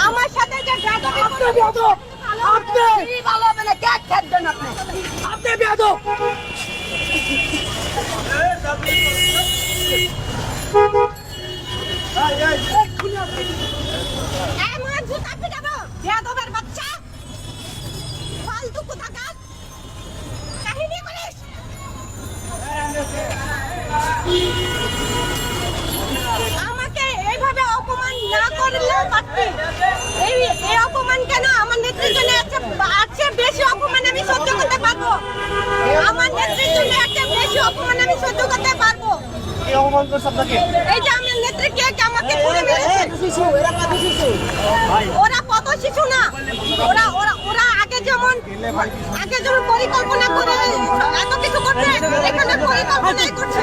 আমার সাথে যে বাচ্চা ফালতু কোথাকার কাহিনী করিস। আমাকে এইভাবে অপমান না করলে পারতি। এই অপমান কেন? আমার নেত্রীর জন্য আছে বেশি অপমান আমি সহ্য করতে পারবো। আমার নেত্রীর জন্য একটা বেশি অপমান আমি সহ্য করতে পারবো। এই যে আমার নেত্রীকে আমাকে পুড়ে মেরেছে। ওরা কত শিশু না, ওরা আগে যেমন পরিকল্পনা করে এত কিছু করছে, এখানে পরিকল্পনা করছে।